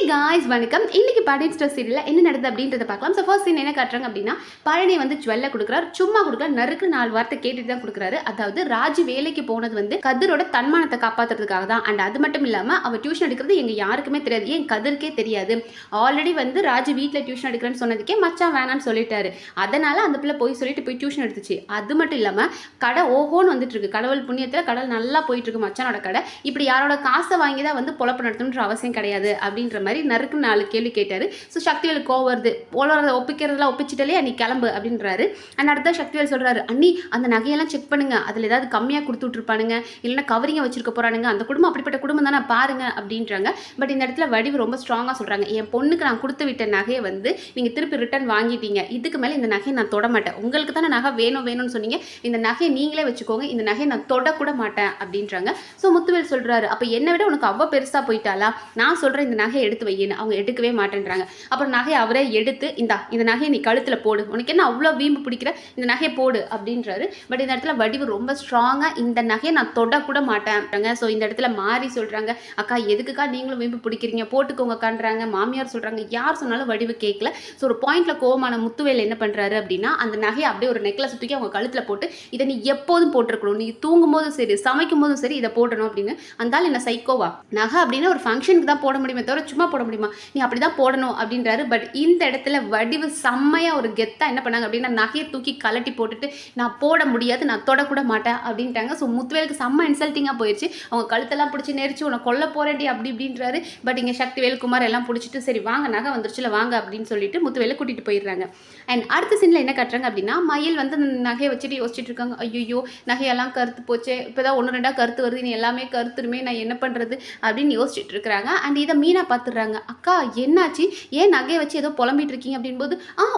Guys வணக்கம். இன்னைக்கு Palani store சீரியலில் என்ன நடக்குது அப்படின்றத பார்க்கலாம். ஸோ ஃபர்ஸ்ட் சீன் என்ன காட்டுறாங்க அப்படின்னா, பழனி வந்து ஜுவல்ல கொடுக்குறாரு. சும்மா கொடுக்குறாரு, நறுக்கு 4 வார்த்தை கேட்டுட்டு தான் கொடுக்குறாரு. அதாவது ராஜி வேலைக்கு போனது வந்து கதிரோட தன்மானத்தை காப்பாற்றுறதுக்காக தான். அண்ட் அது மட்டும் இல்லாமல் அவள் டியூஷன் எடுக்கிறது எங்கள் யாருக்குமே தெரியாது, ஏன் கதிர்க்கே தெரியாது. ஆல்ரெடி வந்து ராஜி வீட்டில் டியூஷன் எடுக்கிறேன்னு சொன்னதுக்கே மச்சான் வேணான்னு சொல்லிட்டாரு. அதனால அந்த பிள்ளை போய் சொல்லிட்டு போய் டியூஷன் எடுத்துச்சு. அது மட்டும் இல்லாமல் கடை ஓஹோன்னு வந்துட்டு இருக்கு. கடவுள் புண்ணியத்தில் கடை நல்லா போயிட்டு இருக்கு மச்சானோட கடை. இப்படி யாரோட காசை வாங்கி தான் வந்து பொழப்பு நடத்தணுன்ற அவசியம் கிடையாது அப்படின்ற மாதிரி நறுக்கு 4 கேள்வி கேட்டாரு. ஸோ சக்திவேல் கோவம் வருது. போலறத ஒப்பிக்கிறதுலாம் ஒப்பிச்சிட்டலே நீ கிளம்பு அப்படின்றாரு. அண்ட் அடுத்த சக்திவேல் சொல்றாரு, அண்ணி அந்த நகையெல்லாம் செக் பண்ணுங்க, அதில் ஏதாவது கம்மியாக கொடுத்து விட்டுருப்பானுங்க, இல்லைன்னா கவரிங்க வச்சிருக்க போறானுங்க, அந்த குடும்பம் அப்படிப்பட்ட குடும்பம் தானே பாருங்க அப்படின்றாங்க. பட் இந்த இடத்துல வடிவு ரொம்ப ஸ்ட்ராங்காக சொல்றாங்க, என் பொண்ணுக்கு நான் கொடுத்து விட்ட நகையை வந்து நீங்கள் திருப்பி ரிட்டர்ன் வாங்கிட்டீங்க, இதுக்கு மேலே இந்த நகையை நான் தொட மாட்டேன். உங்களுக்கு தானே நகை வேணும்னு சொன்னீங்க, இந்த நகையை நீங்களே வச்சுக்கோங்க, இந்த நகையை நான் தொடக்கூட மாட்டேன் அப்படின்றாங்க. ஸோ முத்துவேல் சொல்றாரு, அப்போ என்னை விட உனக்கு அவ்வளோ பெருசாக போயிட்டாலா, நான் சொல்கிறேன் இந்த நகையை எடுத்து வையின்னு. அவங்க எடுக்கவே மாட்டேன்றாங்க. அப்புறம் நகையை அவரே எடுத்து இந்த நகையை நீ கழுத்தில் போடு, உனக்கு என்ன அவ்வளோ வீம்பு பிடிக்கிற, இந்த நகையை போடு அப்படின்றாரு. பட் இந்த இடத்துல வடிவு ரொம்ப ஸ்ட்ராங்காக இந்த நகையை நான் தொடக்கூட மாட்டேன்றாங்க. ஸோ இந்த இடத்துல மாறி சொல்கிறாங்க, அக்கா எதுக்குக்கா நீங்களும் வீம்பு பிடிக்கிறீங்க, போட்டுக்கோங்கக்கான்றாங்க. மாமியார் சொல்கிறாங்க, யார் சொன்னாலும் வடிவு கேட்கல. ஸோ ஒரு பாயிண்ட்ல கோவமான முத்துவேல் என்ன பண்ணுறாரு அப்படின்னா, அந்த நகையை அப்படியே ஒரு நெக்லஸ் தூக்கி அவங்க கழுத்தில் போட்டு, இதை நீ எப்போதும் போட்டிருக்கணும், நீ தூங்கும் போதும் சரி சமைக்கும் போதும் சரி இதை போடணும் அப்படின்னு. அந்தாலும் என்ன சைக்கோவா, நகை அப்படின்னா ஒரு ஃபங்க்ஷனுக்கு தான் போட முடியுமே தவிர சும்மா போட முடியுமா, நீ அப்படி தான் போடணும் அப்படின்றாரு. பட் இந்த இடத்துல வடிவு செம்மையாக ஒரு கெத்தாக என்ன பண்ணாங்க அப்படின்னா, நகையை தூக்கி கலட்டி போட்டுட்டு நான் போட முடியாது, நான் தொடக்கூட மாட்டேன் அப்படின்ட்டாங்க. ஸோ முத்துவேலுக்கு செம்ம இன்சல்ட்டிங்காக போயிடுச்சு. அவங்க கழுத்தெல்லாம் பிடிச்சி நெரிச்சு உன்னை கொல்ல போறேன்டி அப்படி இப்படின்றாரு. பட் இங்கே சக்திவேல் குமார் எல்லாம் பிடிச்சிட்டு சரி வாங்க நகை வந்துருச்சுல வாங்க அப்படின்னு சொல்லிட்டு முத்துவேலை கூட்டிகிட்டு போயிடுறாங்க. அண்ட் அடுத்த சீனில் என்ன கட்டுறாங்க அப்படின்னா, மயில் வந்து அந்த நகையை வச்சுட்டு யோசிச்சுட்டு இருக்காங்க, ஐயோ நகையெல்லாம் கருத்து போச்சு, இப்போ தான் 1 2 கருத்து வருது, நீ எல்லாமே கருத்துருமே, நான் என்ன பண்ணுறது அப்படின்னு யோசிச்சுட்டு இருக்கிறாங்க. அண்ட் இதை மீனா பார்த்துடுறாங்க, அக்கா என்னாச்சு, ஏன் நகையை வச்சு ஏதோ புலம்பிட்டு இருக்கீங்க அப்படின்போது,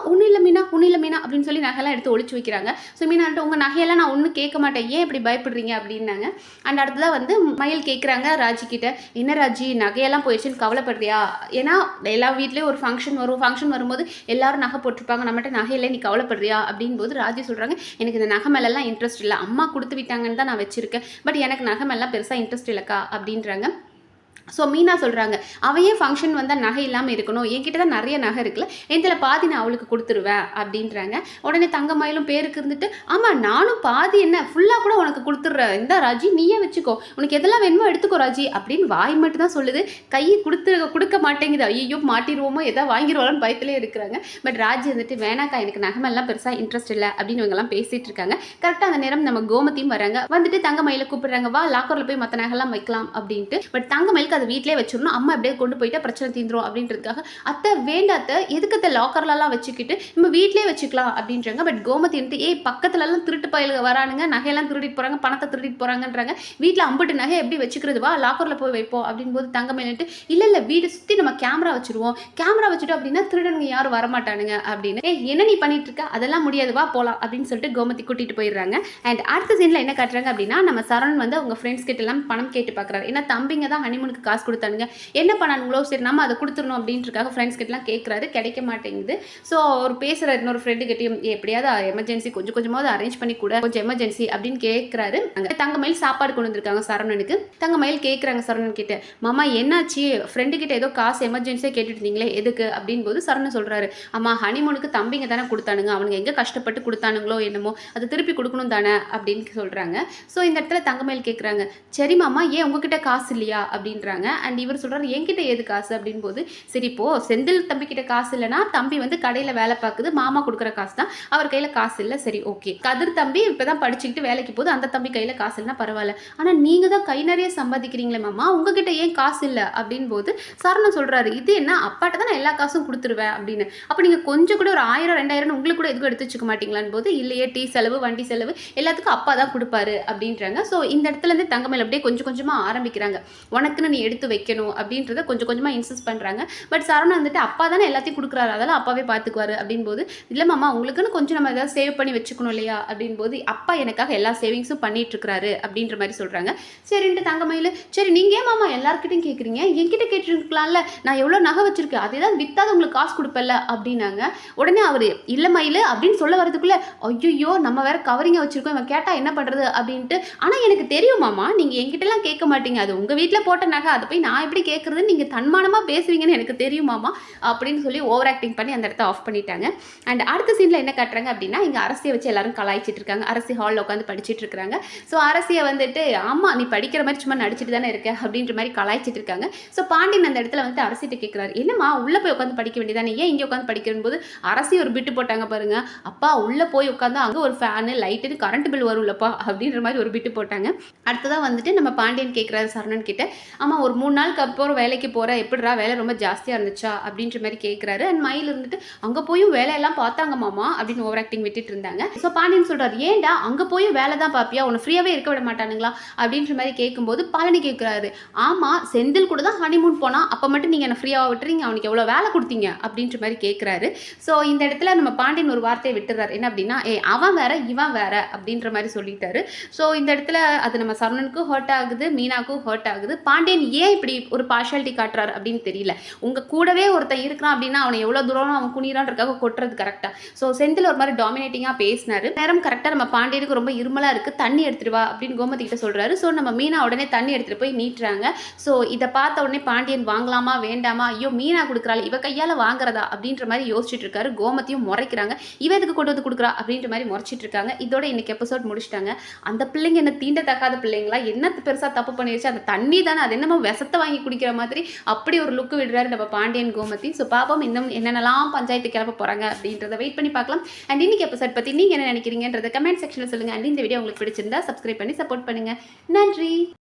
ஒன்றும் இல்லை மீனா அப்படின்னு சொல்லி நகையெல்லாம் எடுத்து ஒழிச்சு வைக்கிறாங்க. ஸோ மீனான்ட்டு உங்கள் நகையெல்லாம் நான் ஒன்றும் கேட்க மாட்டேன், ஏன் இப்படி பயப்படுறீங்க அப்படின்னாங்க. அண்ட் அடுத்ததாக வந்து மயில் கேட்குறாங்க ராஜி கிட்ட, என்ன ராஜி நகையெல்லாம் போயிடுச்சுன்னு கவலைப்படுறியா, ஏன்னா எல்லா வீட்லேயும் ஒரு ஃபங்க்ஷன் வரும்போது எல்லாரும் நகை போட்டிருப்பாங்க, நம்மகிட்ட நகையில்லை, நீ கவலைப்படுறியா அப்படின்போது ராஜி சொல்கிறாங்க, எனக்கு இந்த நகை மேலெல்லாம் இன்ட்ரெஸ்ட் இல்லை, அம்மா கொடுத்து விட்டாங்கன்னு தான் நான் வச்சுருக்கேன், பட் எனக்கு நகை மேலாம் பெருசாக இன்ட்ரெஸ்ட் இல்லைக்கா அப்படின்றாங்க. ஸோ மீனா சொல்கிறாங்க, அவையே ஃபங்க்ஷன் வந்தால் நகை இல்லாமல் இருக்கணும், என்கிட்ட தான் நிறைய நகை இருக்குல்ல, இதில் பாதி நான் அவளுக்கு கொடுத்துருவேன் அப்படின்றாங்க. உடனே தங்கமயிலும் பேருக்கு இருந்துட்டு, ஆமாம் நானும் பாதி என்ன ஃபுல்லாக கூட உனக்கு கொடுத்துட்றேன், இந்த ராஜி நீயே வச்சுக்கோ, உனக்கு எதெல்லாம் வேணுமோ எடுத்துக்கோ ராஜி அப்படின்னு வாய் மட்டும் தான் சொல்லுது, கையை கொடுக்க மாட்டேங்குது. ஐயோ மாட்டிடுவோமோ எதாவது வாங்கிடுவாங்கன்னு பயத்திலே இருக்கிறாங்க. பட் ராஜி வந்துட்டு வேணாக்கா எனக்கு நகைமெல்லாம் பெருசாக இன்ட்ரெஸ்ட் இல்லை அப்படின்னு இவங்கெல்லாம் பேசிகிட்டு இருக்காங்க. கரெக்டாக அந்த நேரம் நம்ம கோமதியும் வராங்க. வந்துட்டு தங்கமயில கூப்பிடுறாங்க, வா லாக்கரில் போய் மற்ற நகைலாம் வைக்கலாம் அப்படின்ட்டு. பட் தங்கமயிலுக்கு அதை வீட்டிலே வச்சிடணும், அம்மா எப்படியே கொண்டு போயிட்டா பிரச்சனை தீந்துரும் அப்படின்றதுக்காக, அத்தை வேண்டாத்த எதுக்கு அத்தை லாக்கர்லாம் வச்சுக்கிட்டு நம்ம வீட்டிலே வச்சுக்கலாம் அப்படின்றாங்க. பட் கோமதி வந்துட்டு பக்கத்துலலாம் திருட்டு பயலுக வரானுங்க, நகையெல்லாம் திருடிட்டு போகிறாங்க, பணத்தை திருடிட்டு போகிறாங்கன்றாங்க, வீட்டில் அம்புட்டு நகை எப்படி வச்சுக்கிறது, வா லாக்கரில் போய் வைப்போம் அப்படின்போது தங்கமயிலிட்டு இல்லை வீடு சுற்றி நம்ம கேமரா வச்சுருவோம், கேமரா வச்சுட்டோம் அப்படின்னா திருடனுங்க யாரும் வரமாட்டானுங்க அப்படின்னு. என்ன நீ பண்ணிட்டு இருக்க, அதெல்லாம் முடியாது வா போகலாம் அப்படின்னு சொல்லிட்டு கோமதி கூட்டிகிட்டு போயிடுறாங்க. அண்ட் அடுத்த சீனில் என்ன காட்டுறாங்க அப்படின்னா, நம்ம சரண் வந்து அவங்க ஃப்ரெண்ட்ஸ் கிட்ட எல்லாம் பணம் கேட்டு பார்க்குறாரு. ஏன்னா தம்பிங்க தான் ஹனிமூனுக்கு காசு கொடுத்தானுங்க, என்ன பண்ணானுங்களோ சரி நம்ம அதை கொடுத்துடணும் அப்படின்றக்காக ஃப்ரெண்ட்ஸ் கிட்டலாம் கேட்குறாரு, கிடைக்க மாட்டேங்குது. ஸோ அவர் பேசுகிற இன்னொரு ஃப்ரெண்டு கிட்டையும் எப்படியாவது எமர்ஜென்சி கொஞ்சமாவது அரேஞ்ச் பண்ணி கூட, கொஞ்சம் எமர்ஜென்சி அப்படின்னு கேட்குறாரு. அங்கே தங்கமயில் சாப்பாடு கொண்டு வந்திருக்காங்க சரவணனுக்கு. தங்கமயில் கேட்குறாங்க சரவணன் கிட்ட, மாமா என்னாச்சு, ஃப்ரெண்டு கிட்ட ஏதோ காசு எமர்ஜென்சியாக கேட்டுட்டு இருந்தீங்களே எதுக்கு அப்படின் போது சரவணன் சொல்கிறாரு, அம்மா ஹனிமூனுக்கு தம்பிங்க தானே கொடுத்தானுங்க, அவனுங்க எங்கே கஷ்டப்பட்டு கொடுத்தானுங்களோ என்னமோ அதை திருப்பி கொடுக்கணும் தானே அப்படின்னு சொல்கிறாங்க. ஸோ இந்த இடத்துல தங்கமயில் கேட்குறாங்க, சரி மாமா ஏன் உங்ககிட்ட காசு இல்லையா அப்படின்றாங்க. அண்ட் இவர் சொல்கிறாரு, என்கிட்ட ஏது காசு அப்படின் போது, சரி இப்போ செந்தில் தம்பி கிட்ட காசு இல்லைன்னா தம்பி வந்து கடையில் வேலை பார்க்குது, மாமா கொடுக்குற காசு தான், அவர் கையில் காசு இல்லை, சரி ஓகே. கதிர் தம்பி இப்போ தான் படிச்சுக்கிட்டு வேலைக்கு போகுது, அந்த தம்பி கையில் காசு இல்லைன்னா பரவாயில்ல, ஆனால் நீங்கள் தான் கை நிறைய சம்பாதிக்கிறீங்களே மாமா, உங்ககிட்ட ஏன் காசு இல்லை அப்படின் போது சரணம் சொல்கிறாரு, இது என்ன அப்பாட்ட தான் நான் எல்லா காசும் கொடுத்துருவேன் அப்படின்னு, அப்போ நீங்கள் கொஞ்சம் கூட ஒரு 1000 2000 உங்களுக்கு கூட எதுவும் எடுத்து வச்சுக்க மாட்டீங்களான்னு போது, இல்லையே டீ செலவு வண்டி செலவு எல்லாத்துக்கும் அப்பா தான் கொடுப்பாரு அப்படின்றாங்க. ஸோ இந்த இடத்துலேருந்து தங்கமயில் அப்படியே கொஞ்சமாக ஆரம்பிக்கிறாங்க, உனக்குன்னு நீ எடுத்து வைக்கணும் அப்படின்றத கொஞ்சமாக இன்சிஸ்ட் பண்ணுறாங்க. பட் சரவணன் வந்துட்டு அப்பா தானே எல்லாத்தையும் கொடுக்குறாரு, அதெல்லாம் அப்பாவே பார்த்துக்குவாரு அப்படின்போது, இல்லை மாமா உங்களுக்குன்னு கொஞ்சம் நம்ம ஏதாவது சேவ் பண்ணி வச்சுக்கணும் இல்லையா அப்படின்போது, அப்பா எனக்காக எல்லா சேவிங்ஸும் பண்ணிட்டு இருக்கிறாரு அப்படின்ற மாதிரி சொல்கிறாங்க. சரின்ட்டு தங்கமயில், சரி நீங்கள் ஏன் மாமா எல்லாருக்கிட்டையும் கேட்குறீங்க, என்கிட்ட கேட்டுருக்கலாம்ல, நான் எவ்வளோ நகை வச்சிருக்கேன், அதே தான் வித்தாத உங்களுக்கு காசு கொடுப்பல அப்படின்னாங்க. உடனே அவர் இல்லை மயில் அப்படின்னு சொல்ல வரதுக்குள்ளே, ஐயோ நம்ம வேற கவரிங்க வச்சிருக்கோம், இவன் கேட்டால் என்ன பண்ணுறது அப்படின்ட்டு, ஆனால் எனக்கு தெரியும் மாமா நீங்கள் என்கிட்டலாம் கேட்க மாட்டீங்க, அது உங்கள் வீட்டில் போட்ட நகை அதை போய் நான் எப்படி கேட்குறதுன்னு நீங்கள் தன்மானமாக பேசுவீங்கன்னு எனக்கு தெரியுமாமா அப்படின்னு சொல்லி ஓவர் ஆக்டிங் பண்ணி அந்த இடத்த ஆஃப் பண்ணிட்டாங்க. அண்ட் அடுத்த சீனில் என்ன காட்டுறாங்க அப்படின்னா, இங்கே அரசியை வச்சு எல்லாரும் கலாய்ச்சிட்டு இருக்காங்க. அரசி ஹாலில் உட்காந்து படிச்சுட்டு இருக்காங்க. ஸோ அரசியை வந்துட்டு ஆமாம் நீ படிக்கிற மாதிரி சும்மா நடிச்சிட்டு தானே இருக்க அப்படின்ற மாதிரி கலாய்ச்சிட்டு இருக்காங்க. ஸோ பாண்டியன் அந்த இடத்துல வந்து அரசிட்ட கேட்குறாரு, என்னம்மா உள்ளே போய் உட்காந்து படிக்க வேண்டியதானே, ஏன் இங்கே உட்காந்து படிக்கிற போது அரசி ஒரு பிட்டு போட்டாங்க பாருங்க, அப்பா உள்ளே போய் உட்காந்து அங்கே ஒரு ஃபேனு லைட்டு கரண்ட் பில் வரும்லப்பா அப்படின்ற மாதிரி ஒரு பிட்டு போட்டாங்க. அடுத்ததான் வந்துட்டு நம்ம பாண்டியன் கேட்குறாரு சரவணன் கிட்ட, ஆமாம் ஒரு 3 நாளுக்கு அப்புறம் வேலைக்கு போகிற எப்படிரா வேலை ரொம்ப ஜாஸ்தியாக இருந்துச்சா அப்படின்ற மாதிரி கேட்குறாரு. அண்ட் மயில் இருந்துட்டு அங்கே போயும் வேலையெல்லாம் பார்த்தாங்க மாமா அப்படின்னு ஓவர் ஆக்டிங் விட்டுட்டு இருந்தாங்க. ஸோ பாண்டியன் சொல்கிறார், ஏன்டா அங்கே போயும் வேலை தான் பார்ப்பியா, உன்னை ஃப்ரீயாகவே இருக்க விட மாட்டானுங்களா அப்படின்ற மாதிரி கேட்கும்போது பழனி கேட்குறாரு, ஆமாம் செந்தில் கூட தான் ஹனிமூன் போனால் அப்போ மட்டும் நீங்கள் என்ன ஃப்ரீயாக விட்டுறீங்க, அவனுக்கு எவ்வளோ வேலை கொடுத்தீங்க அப்படின்ற மாதிரி கேட்குறாரு. ஸோ இந்த இடத்துல நம்ம பாண்டியன் ஒரு வார்த்தையை விட்டுறாரு, என்ன அப்படின்னா அவன் வேற இவன் வேற அப்படின்ற மாதிரி சொல்லிட்டாரு. ஸோ இந்த இடத்துல அது நம்ம சரவணனுக்கும் ஹர்ட் ஆகுது, மீனாக்கும் ஹர்ட் ஆகுது. பாண்டியன் ஏன் இப்படி ஒரு பார்ஷாலிட்டி காட்டுறாரு அப்படின்னு தெரியல. உங்கள் கூடவே ஒருத்தன் இருக்கிறான் அப்படின்னா அவனை எவ்வளோ தூரம் அவன் குனிறான்றக்காக கொட்டுறது கரெக்டாக. ஸோ செந்தில் ஒரு மாதிரி டாமினேட்டிங்காக பேசினாரு. நேரம் கரெக்டாக நம்ம பாண்டியனுக்கு ரொம்ப இருமலாக இருக்குது, தண்ணி எடுத்துட்டு வா அப்படின்னு கோமதி கிட்ட சொல்கிறாரு. ஸோ நம்ம மீனா உடனே தண்ணி எடுத்துகிட்டு போய் நீட்டுறாங்க. ஸோ இதை பார்த்த உடனே பாண்டியன் வாங்கலாமா வேண்டாமா, ஐயோ மீனா கொடுக்குறாள் இவ கையால் வாங்குறதா அப்படின்ற மாதிரி யோசிச்சுட்டு இருக்காரு. கோமதியும் முறைக்கிறாங்க, இவ எதுக்கு கொண்டு வந்து கொடுக்குறா அப்படின்ற மாதிரி முறைச்சிட்டு இருக்காங்க. இதோட இன்னைக்கு எபிசோட் முடிச்சிட்டாங்க. அந்த பிள்ளைங்க என்ன தீண்டத்தக்காத பிள்ளைங்களா, என்ன பெருசாக தப்பு பண்ணிடுச்சு, அந்த தண்ணி தானே அது என்னமோ விஷத்தை வாங்கி குடிக்கிற மாதிரி அப்படி ஒரு லுக்கு விடுறாரு நம்ம பாண்டியன் கோமதி. ஸோ பாப்போம் இன்னும் என்னென்னலாம் பஞ்சாயத்து கிளப்ப போகிறாங்க அப்படின்றத வெயிட் பண்ணி பார்க்கலாம். அண்ட் இன்னைக்கு எபிசோட் பற்றி நீங்கள் என்ன நினைக்கிறீங்கன்றத கமெண்ட் செக்ஷனில் சொல்லுங்கள். அண்ட் இந்த வீடியோ உங்களுக்கு பிடிச்சிருந்தா சப்ஸ்கிரைப் பண்ணி சப்போர்ட் பண்ணுங்கள். நன்றி.